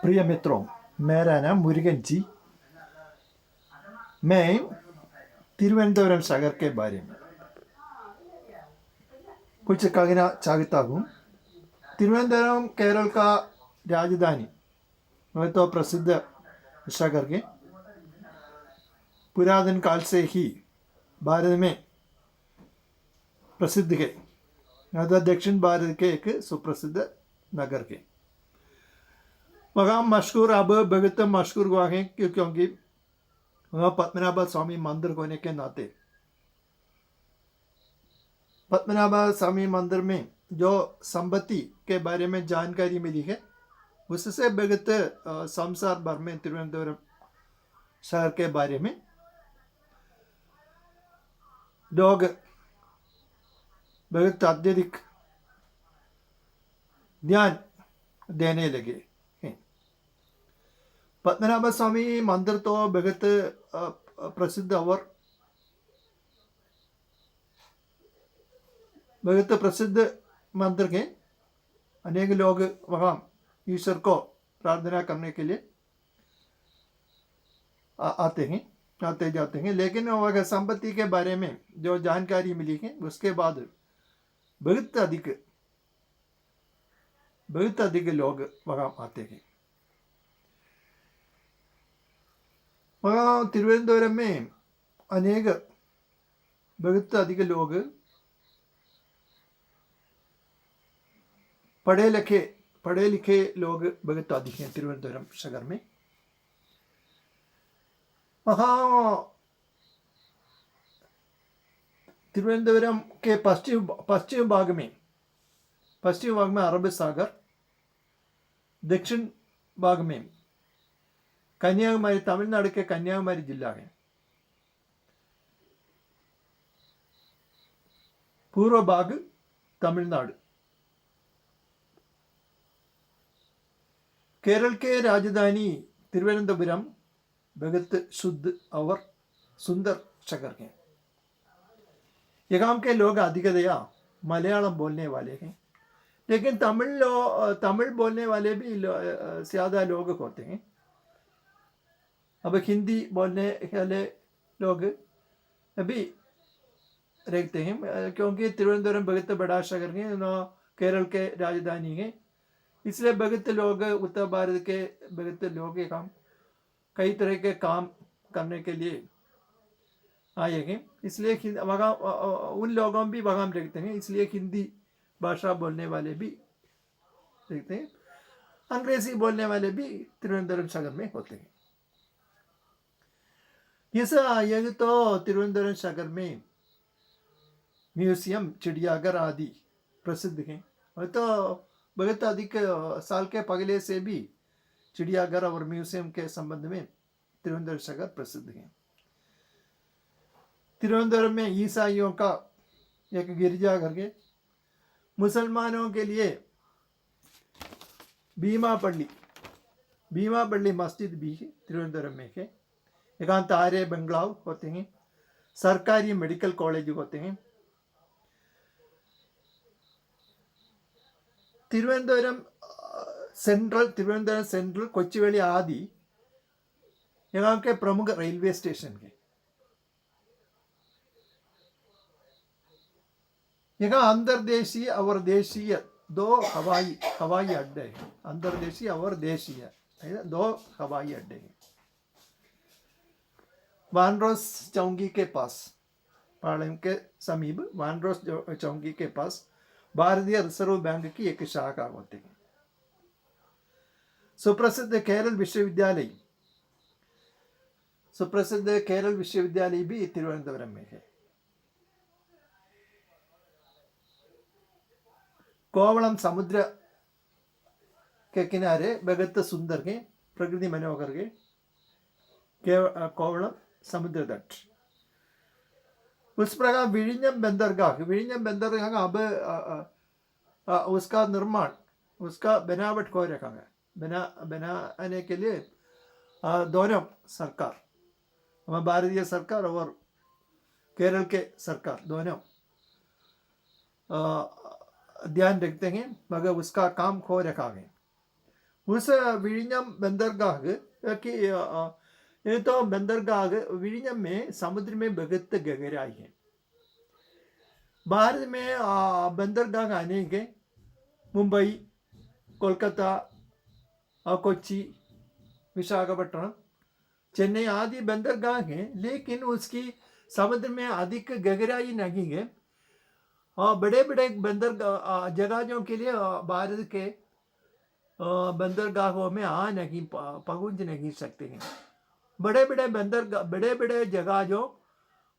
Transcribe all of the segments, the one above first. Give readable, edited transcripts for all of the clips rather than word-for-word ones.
प्रिय मित्रों, मेरा नाम मुरुगन जी। मैं तिरुवनंतपुरम शहर के बारे में कुछ कहना चाहता हूँ। तिरुवनंतपुरम केरल का राजधानी वह तो प्रसिद्ध शहर के पुरातन काल से ही भारत में प्रसिद्ध है। अर्थात दक्षिण भारत के एक सुप्रसिद्ध नगर के वहाँ मशहूर अब बहुत मशहूर हुआ है क्योंकि वहाँ पद्मनाभ स्वामी मंदिर होने के नाते पद्मनाभ स्वामी मंदिर में जो संपत्ति के बारे में जानकारी मिली है उससे बहुत संसार भर में तिरुवनंतपुरम शहर के बारे में लोग बहुत अत्यधिक ध्यान देने लगे हैं। पद्मनाभ स्वामी मंदिर तो बहुत प्रसिद्ध और बहुत प्रसिद्ध मंदिर है। अनेक लोग वहाँ ईश्वर को प्रार्थना करने के लिए आते जाते हैं। लेकिन वह संपत्ति के बारे में जो जानकारी मिली है उसके बाद बहुत अधिक लोग वहाँ आते हैं। वहाँ तिरुवनंतपुरम में अनेक बहुत अधिक लोग पढ़े लिखे लोग बहुत अधिक हैं तिरुवनंतपुरम शहर में। वहाँ तिरुवनंतपुरम के पश्चिम भाग में अरब सागर, दक्षिण भाग में कन्याकुमारी, तमिलनाडु के कन्याकुमारी जिला है, पूर्व भाग तमिलनाडु। केरल के राजधानी तिरुवनंतपुरम बहुत शुद्ध और सुंदर शहर है। यहाँ के लोग अधिकतया मलयालम बोलने वाले हैं, लेकिन तमिल बोलने वाले भी ज़्यादा लोग होते हैं। अब हिंदी बोलने वाले लोग भी रहते हैं क्योंकि तिरुवनंतपुरम बहुत बड़ा शहर है, केरल के राजधानी है। इसलिए बहुत लोग उत्तर भारत के बहुत लोग कई तरह के काम करने के लिए आए हैं। इसलिए वहाँ उन लोगों भी वहाँ रहते हैं, इसलिए हिंदी भाषा बोलने वाले भी रहते हैं। अंग्रेजी बोलने वाले भी तिरुवनंतपुरम शहर में होते हैं। यही तो तिरुवनंतपुरम शहर में म्यूजियम, चिड़ियाघर आदि प्रसिद्ध हैं। और तो बहुत अधिक साल के पहले से भी चिड़ियाघर और म्यूजियम के संबंध में तिरुवनंतपुरम शहर प्रसिद्ध है। तिरुवनंतपुरम में ईसाइयों का एक गिरजाघर है। मुसलमानों के लिए भीमापल्ली मस्जिद भी है तिरुवनंतपुरम में है। यहाँ तारे बंगलाव होते हैं, सरकारी मेडिकल कॉलेज होते हैं। तिरुवनंतपुरम सेंट्रल, कोच्चिवेली आदि यहाँ के प्रमुख रेलवे स्टेशन है। यहाँ अंतर्देशीय और देशीय दो हवाई अड्डे हैं। अंतर्देशीय और देशीय दो हवाई अड्डे हैं। वानरोस चौकी के पास, पालम के समीप वानरोस चौकी के पास भारतीय रिजर्व बैंक की एक शाखा होती है। सुप्रसिद्ध केरल विश्वविद्यालय भी तिरुवनंतपुरम में है। कोवलम समुद्र के किनारे बहुत सुंदर है, प्रकृति मनोहर है कोवलम समुद्र तट। उस प्रकार विഴിഞ്ഞം बंदरगाह अब उसका निर्माण, उसका बनावट हो रखा है। बनाने के लिए दोनों सरकार, भारतीय सरकार और केरल के सरकार दोनों ध्यान रखते हैं, मगर उसका काम हो रखा है। उस विഴിഞ്ഞം बंदरगाह की ये तो बंदरगाह विഴിഞ്ഞം में समुद्र में बहुत गहराई है। भारत में बंदरगाह आने के मुंबई, कोलकाता, कोच्चि, विशाखापट्टनम, चेन्नई आदि बंदरगाह हैं, लेकिन उसकी समुद्र में अधिक गहराई नहीं है। बड़े बड़े बंदरगाह जहाज़ों के लिए भारत के बंदरगाहों में आ नहीं पहुंच नहीं सकते हैं। बड़े बड़े जहाज़ों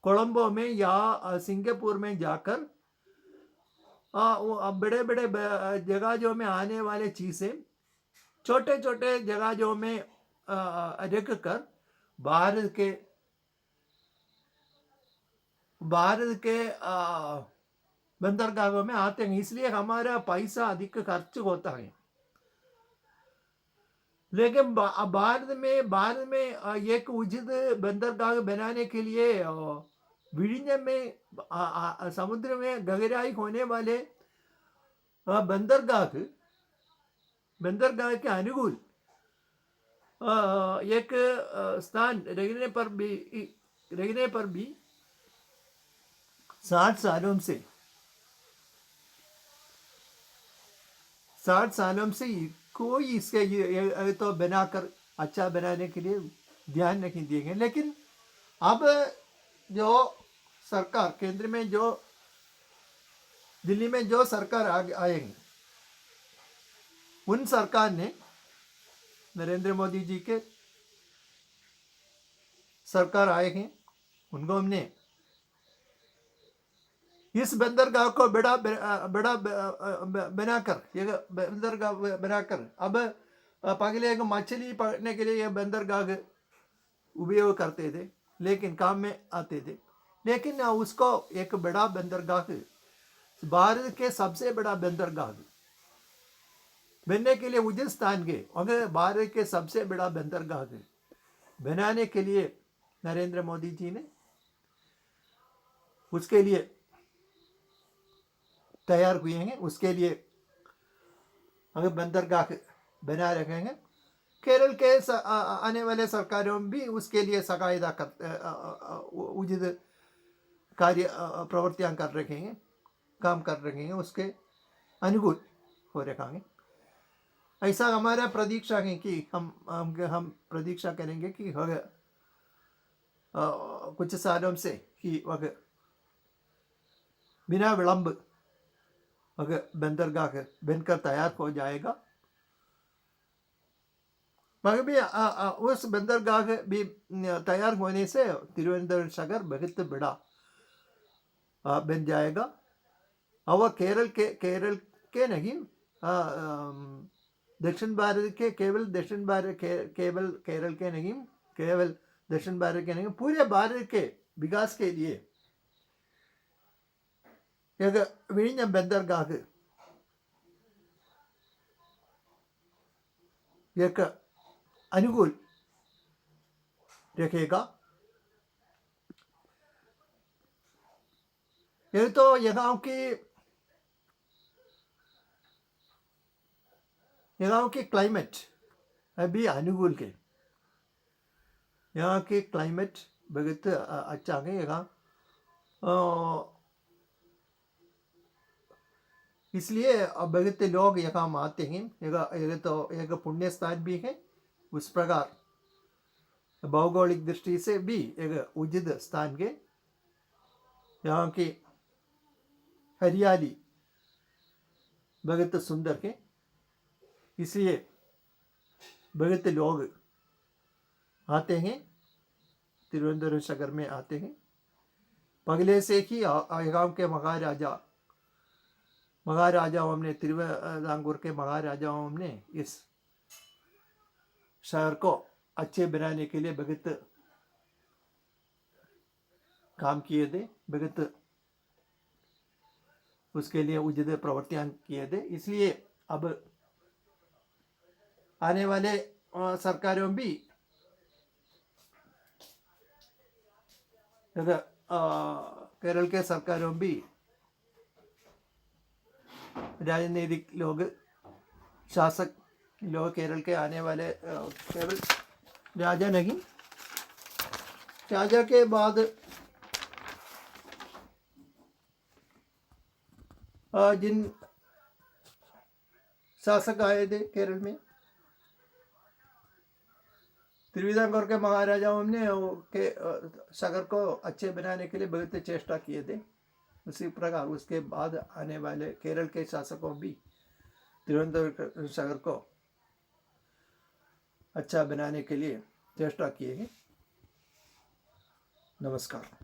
कोलंबो में या सिंगापुर में जाकर बड़े बड़े जहाज़ों में आने वाले चीज़ें छोटे छोटे जहाज़ों में रख कर भारत के बंदरगाहों में आते हैं। इसलिए हमारा पैसा अधिक खर्च होता है। लेकिन भारत में एक उचित बंदरगाह बनाने के लिए विഴിഞ്ഞം में समुद्र में गहराई होने वाले बंदरगाह के अनुकूल एक स्थान रहने पर भी 60 सालों से कोई इसके तो बनाकर अच्छा बनाने के लिए ध्यान नहीं दिए। लेकिन अब जो सरकार केंद्र में जो दिल्ली में जो सरकार आएगी, उन सरकार ने नरेंद्र मोदी जी के सरकार आए हैं, उनको हमने इस बंदरगाह को बड़ा बनाकर अब पहले एक मछली पकड़ने के लिए यह बंदरगाह उपयोग करते थे, लेकिन काम में आते थे। लेकिन उसको एक बड़ा बंदरगाह, भारत के सबसे बड़ा बंदरगाह बनने के लिए उचित स्थान के अगर भारत के सबसे बड़ा बंदरगाह बनाने के लिए नरेंद्र मोदी जी ने उसके लिए तैयार हुए हैं। उसके लिए अगर बंदरगाह बना रखेंगे, केरल के आने वाले सरकारों भी उसके लिए सहायता उचित कार्य प्रवृत्तियां कर रखेंगे, काम कर रखेंगे, उसके अनुकूल हो रखेंगे। ऐसा हमारा प्रतीक्षा है कि हम प्रतीक्षा करेंगे कि कुछ सालों से कि बिना विलंब अगर बंदरगाह बनकर तैयार हो जाएगा, मगर भी उस बंदरगाह भी तैयार होने से तिरुवनंतपुरम शहर बहुत बड़ा बन जाएगा। और केरल के नहीं, दक्षिण भारत के केवल केरल के नहीं, केवल दक्षिण भारत के नहीं, पूरे भारत के विकास के लिए एक विഴിഞ്ഞം बंदरगाह एक अनुकूल रखेगा। ये तो यहाँ की क्लाइमेट अभी अनुकूल के, यहाँ के क्लाइमेट बहुत अच्छा है। यहाँ इसलिए बहुत लोग यहाँ आते हैं। यह तो एक पुण्य स्थान भी है, उस प्रकार भौगोलिक दृष्टि से भी एक उचित स्थान के। यहाँ की हरियाली बहुत सुंदर है, इसलिए बहुत लोग आते हैं, तिरुवनंतपुरम शहर में आते हैं। पहले से ही यहाँ के महाराजाओं ने, तिरुवितांकूर के महाराजाओं ने इस शहर को अच्छे बनाने के लिए बहुत काम किए थे, बहुत उसके लिए उचित प्रवृत्तियां किए थे। इसलिए अब आने वाले सरकारों भी केरल के सरकारों भी राजनीतिक लोग, शासक लोग केरल के आने वाले केवल राजा नहीं, राजा के बाद जिन शासक आए थे केरल में, त्रिविदांकुर के महाराजाओं ने के सागर को अच्छे बनाने के लिए बहुत चेष्टा किए थे। उसी प्रकार उसके बाद आने वाले केरल के शासकों भी तिरुवनंतपुरम सागर को अच्छा बनाने के लिए चेष्टा किए हैं। नमस्कार।